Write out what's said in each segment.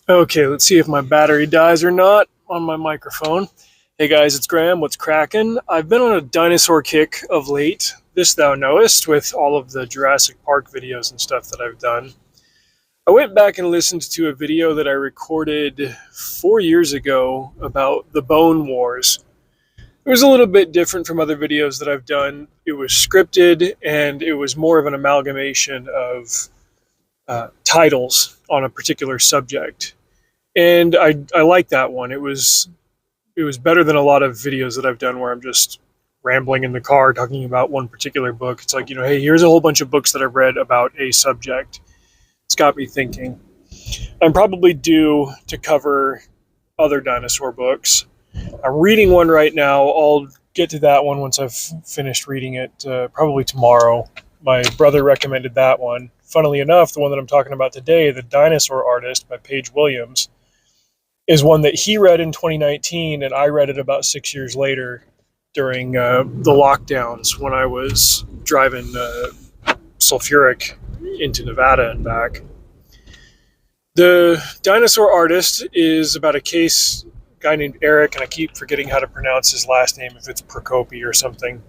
Okay, let's see if my battery dies or not on my microphone. Hey guys, it's Graham. What's cracking? I've been on a dinosaur kick of late, this thou knowest, with all of the Jurassic Park videos and stuff that I've done. I went back and listened to a video that I recorded 4 years ago about the Bone Wars. It was a little bit different from other videos that I've done. It was scripted and it was more of an amalgamation of titles on a particular subject. And I like that one. It was better than a lot of videos that I've done where I'm just rambling in the car talking about one particular book. It's like, hey, here's a whole bunch of books that I've read about a subject. It's got me thinking. I'm probably due to cover other dinosaur books. I'm reading one right now. I'll get to that one once I've finished reading it, probably tomorrow. My brother recommended that one. Funnily enough, the one that I'm talking about today, The Dinosaur Artist by Paige Williams, is one that he read in 2019, and I read it about 6 years later during the lockdowns when I was driving sulfuric into Nevada and back. The Dinosaur Artist is about a guy named Eric, and I keep forgetting how to pronounce his last name, if it's Prokopi or something.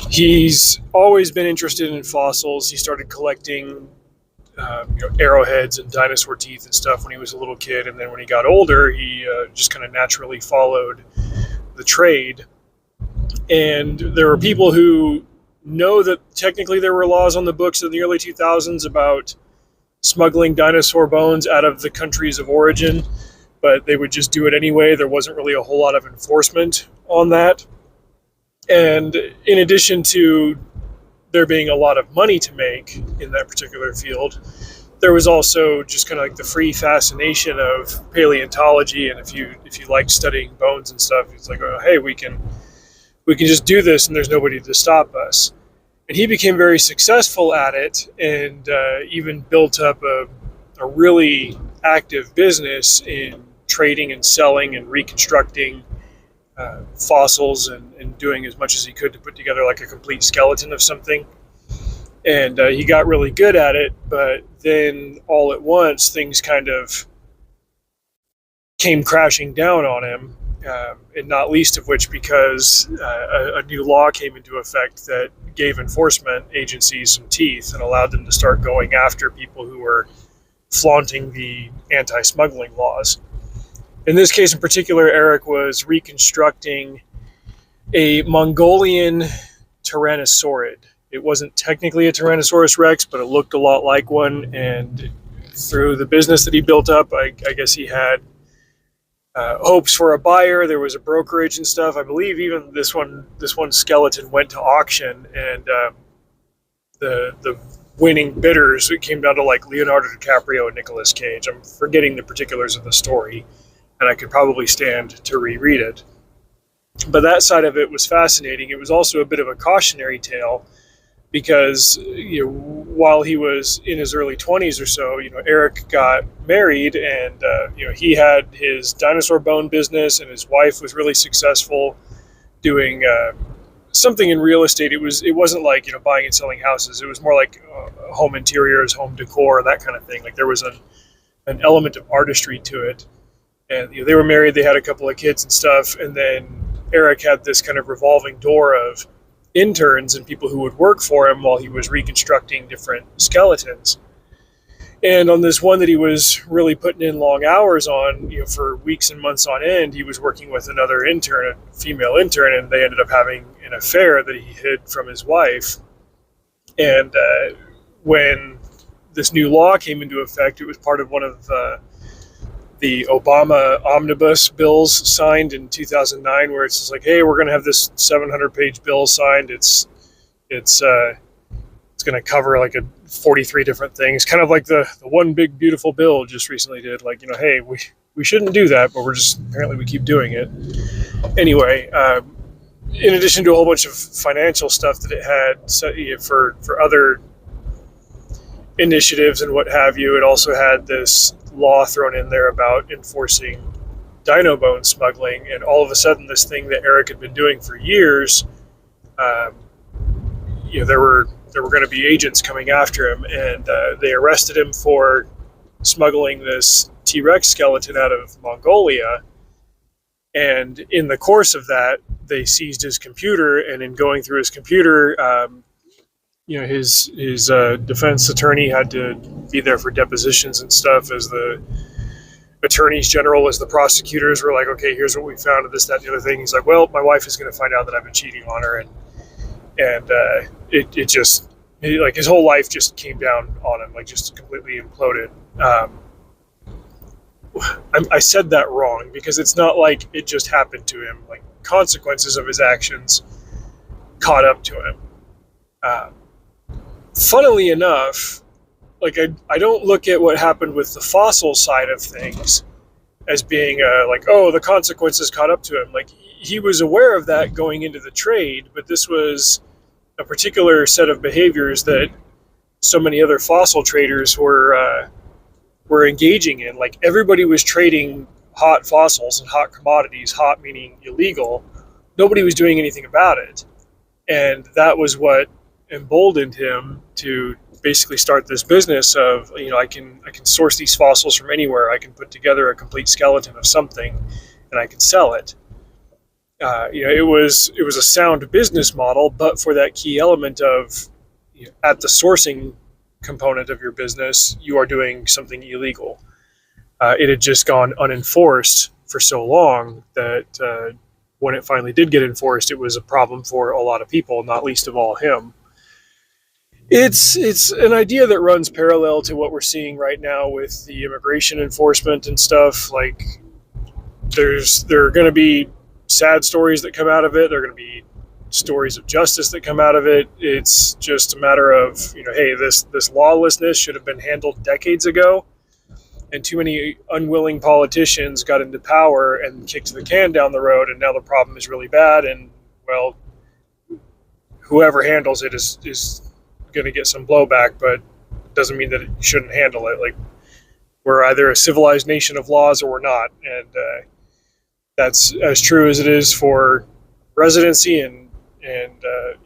He's always been interested in fossils. He started collecting arrowheads and dinosaur teeth and stuff when he was a little kid, and then when he got older, he just kind of naturally followed the trade. And there were people who know that technically there were laws on the books in the early 2000s about smuggling dinosaur bones out of the countries of origin, but they would just do it anyway. There wasn't really a whole lot of enforcement on that. And in addition to there being a lot of money to make in that particular field, there was also just kind of like the free fascination of paleontology. And if you like studying bones and stuff, it's like, oh, hey, we can just do this and there's nobody to stop us. And he became very successful at it, and even built up a really active business in trading and selling and reconstructing fossils and doing as much as he could to put together like a complete skeleton of something. And he got really good at it, but then all at once things kind of came crashing down on him, and not least of which because a new law came into effect that gave enforcement agencies some teeth and allowed them to start going after people who were flaunting the anti-smuggling laws. In this case in particular, Eric was reconstructing a Mongolian tyrannosaurid. It wasn't technically a Tyrannosaurus Rex, but it looked a lot like one, and through the business that he built up, I guess he had hopes for a buyer. There was a brokerage and stuff. I believe even this one skeleton went to auction, and the winning bidders, it came down to like Leonardo DiCaprio and Nicolas Cage. I'm forgetting the particulars of the story, and I could probably stand to reread it. But that side of it was fascinating. It was also a bit of a cautionary tale because while he was in his early 20s or so, Eric got married, and he had his dinosaur bone business, and his wife was really successful doing something in real estate. It wasn't like buying and selling houses. It was more like home interiors, home decor, that kind of thing. Like there was an element of artistry to it. And they were married, they had a couple of kids and stuff, and then Eric had this kind of revolving door of interns and people who would work for him while he was reconstructing different skeletons. And on this one that he was really putting in long hours on, for weeks and months on end, he was working with another intern, a female intern, and they ended up having an affair that he hid from his wife. And when this new law came into effect, it was part of one of the Obama omnibus bills signed in 2009, where it's just like, hey, we're going to have this 700-page bill signed. It's going to cover like 43 different things, kind of like the one big beautiful bill just recently did. Like, hey, we shouldn't do that, but apparently we keep doing it. Anyway, in addition to a whole bunch of financial stuff that it had for other initiatives and what have you, it also had this law thrown in there about enforcing dino bone smuggling. And all of a sudden, this thing that Eric had been doing for years, there were going to be agents coming after him, and they arrested him for smuggling this T-Rex skeleton out of Mongolia. And in the course of that, they seized his computer, and in going through his computer, his defense attorney had to be there for depositions and stuff, as the attorneys general, as the prosecutors were like, okay, here's what we found, and this, that, and the other thing. He's like, well, my wife is going to find out that I've been cheating on her, and like his whole life just came down on him, like just completely imploded. I said that wrong, because it's not like it just happened to him. Like, consequences of his actions caught up to him. Funnily enough, like I don't look at what happened with the fossil side of things as being like, oh, the consequences caught up to him. Like, he was aware of that going into the trade, but this was a particular set of behaviors that so many other fossil traders were engaging in. Like, everybody was trading hot fossils and hot commodities, hot meaning illegal. Nobody was doing anything about it. And that was what emboldened him to basically start this business of, I can source these fossils from anywhere. I can put together a complete skeleton of something, and I can sell it. It was a sound business model, but for that key element of, at the sourcing component of your business, you are doing something illegal. It had just gone unenforced for so long that when it finally did get enforced, it was a problem for a lot of people, not least of all him. It's an idea that runs parallel to what we're seeing right now with the immigration enforcement and stuff. Like, there are going to be sad stories that come out of it. There are going to be stories of justice that come out of it. It's just a matter of, hey, this lawlessness should have been handled decades ago, and too many unwilling politicians got into power and kicked the can down the road, and now the problem is really bad, and, well, whoever handles it is going to get some blowback, but it doesn't mean that it shouldn't handle it. Like, we're either a civilized nation of laws or we're not, and that's as true as it is for residency and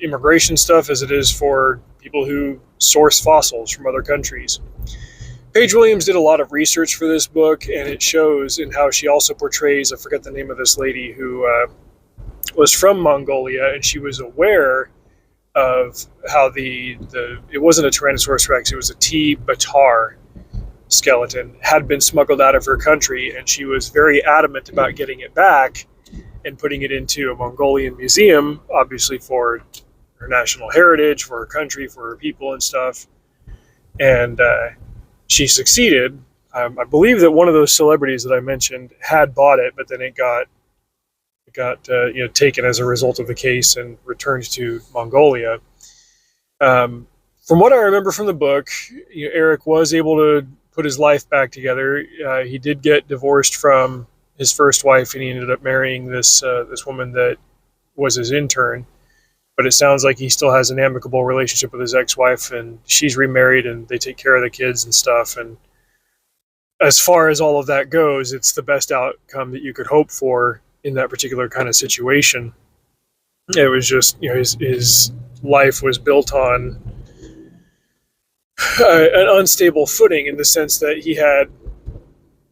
immigration stuff as it is for people who source fossils from other countries. Paige Williams did a lot of research for this book, and it shows in how she also portrays, I forget the name of this lady who was from Mongolia, and she was aware of how it wasn't a Tyrannosaurus Rex, it was a T. Batar skeleton, had been smuggled out of her country, and she was very adamant about getting it back and putting it into a Mongolian museum, obviously for her national heritage, for her country, for her people and stuff. And she succeeded. I believe that one of those celebrities that I mentioned had bought it, but then it got taken as a result of the case and returned to Mongolia. From what I remember from the book, Eric was able to put his life back together. He did get divorced from his first wife, and he ended up marrying this woman that was his intern. But it sounds like he still has an amicable relationship with his ex-wife, and she's remarried, and they take care of the kids and stuff. And as far as all of that goes, it's the best outcome that you could hope for in that particular kind of situation. It was just, his life was built on an unstable footing, in the sense that he had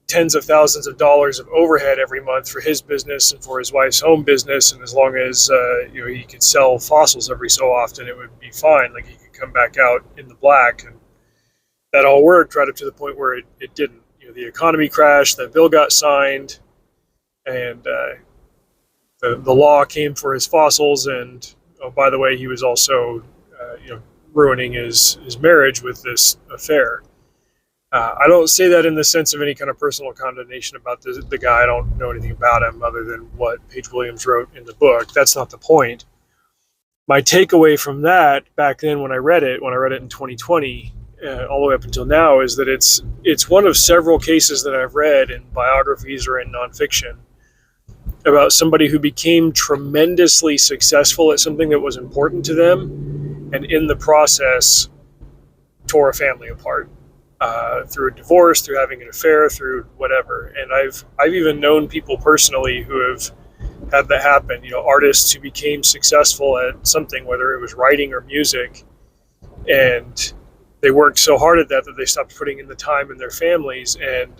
tens of thousands of dollars of overhead every month for his business and for his wife's home business, and as long as he could sell fossils every so often, it would be fine. Like, he could come back out in the black, and that all worked right up to the point where it didn't. The economy crashed, that bill got signed, and the law came for his fossils, and by the way, he was also ruining his marriage with this affair. I don't say that in the sense of any kind of personal condemnation about the guy. I don't know anything about him other than what Paige Williams wrote in the book. That's not the point. My takeaway from that back then when I read it in 2020, all the way up until now, is that it's one of several cases that I've read in biographies or in nonfiction about somebody who became tremendously successful at something that was important to them, and in the process tore a family apart. Through a divorce, through having an affair, through whatever. And I've even known people personally who have had that happen. Artists who became successful at something, whether it was writing or music, and they worked so hard at that they stopped putting in the time in their families, and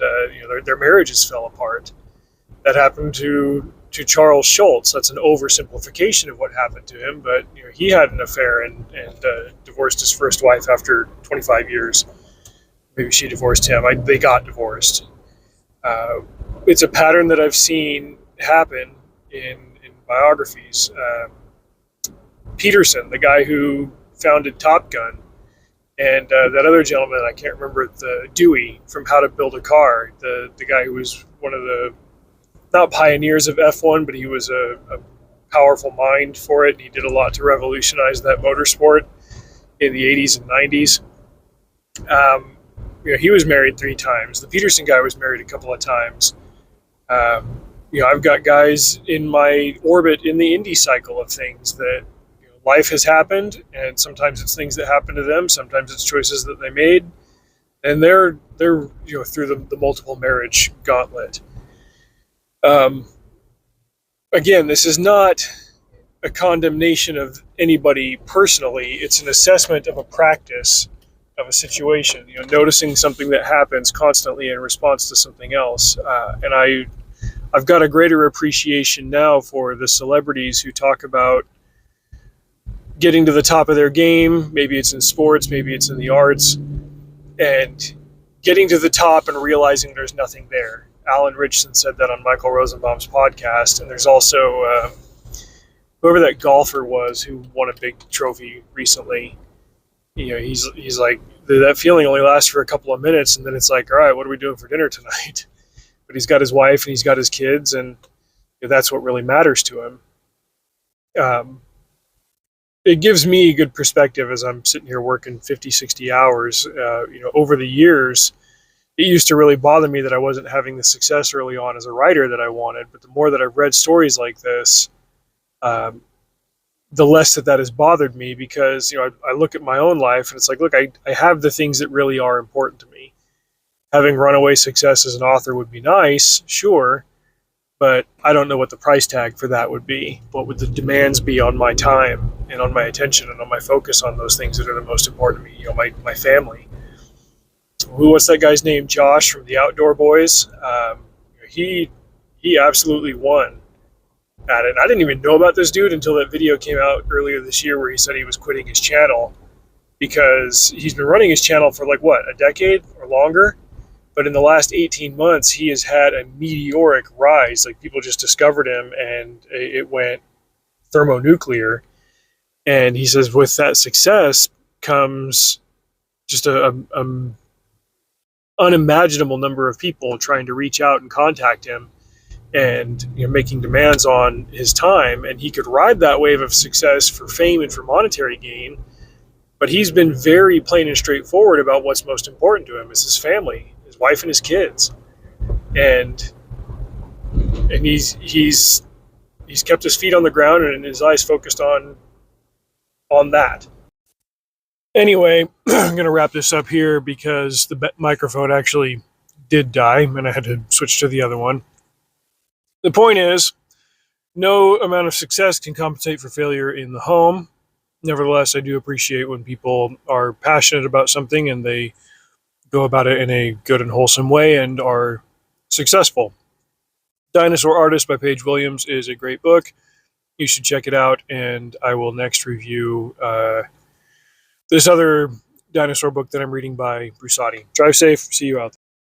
their marriages fell apart. That happened to Charles Schultz. That's an oversimplification of what happened to him, but he had an affair and divorced his first wife after 25 years. Maybe she divorced him. They got divorced. It's a pattern that I've seen happen in biographies. Peterson, the guy who founded Top Gun, and that other gentleman, I can't remember, the Dewey from How to Build a Car, the guy who was one of the, not pioneers of F1, but he was a powerful mind for it, and he did a lot to revolutionize that motorsport in the 80s and 90s. He was married 3 times. The Peterson guy was married a couple of times. I've got guys in my orbit in the Indy cycle of things that life has happened, and sometimes it's things that happen to them, sometimes it's choices that they made, and they're through the multiple marriage gauntlet. Again, this is not a condemnation of anybody personally. It's an assessment of a practice of a situation. Noticing something that happens constantly in response to something else. And I've got a greater appreciation now for the celebrities who talk about getting to the top of their game. Maybe it's in sports, maybe it's in the arts, and getting to the top and realizing there's nothing there. Alan Richardson said that on Michael Rosenbaum's podcast, and there's also whoever that golfer was who won a big trophy recently. He's like, that feeling only lasts for a couple of minutes, and then it's like, all right, what are we doing for dinner tonight? But he's got his wife and he's got his kids, and that's what really matters to him. It gives me a good perspective as I'm sitting here working 50, 60 hours. Over the years, it used to really bother me that I wasn't having the success early on as a writer that I wanted. But the more that I've read stories like this, the less that has bothered me, because I look at my own life and it's like, look, I have the things that really are important to me. Having runaway success as an author would be nice, sure, but I don't know what the price tag for that would be. What would the demands be on my time and on my attention and on my focus on those things that are the most important to me? My family. What's that guy's name? Josh from the Outdoor Boys. He absolutely won at it. I didn't even know about this dude until that video came out earlier this year where he said he was quitting his channel because he's been running his channel for a decade or longer. But in the last 18 months, he has had a meteoric rise. People just discovered him and it went thermonuclear. And he says with that success comes just a unimaginable number of people trying to reach out and contact him and making demands on his time. And he could ride that wave of success for fame and for monetary gain. But he's been very plain and straightforward about what's most important to him is his family, his wife and his kids. And he's kept his feet on the ground and his eyes focused on that. Anyway, I'm going to wrap this up here because the microphone actually did die and I had to switch to the other one. The point is, no amount of success can compensate for failure in the home. Nevertheless, I do appreciate when people are passionate about something and they go about it in a good and wholesome way and are successful. Dinosaur Artist by Paige Williams is a great book. You should check it out, and I will next review this other dinosaur book that I'm reading by Brusati. Drive safe. See you out there.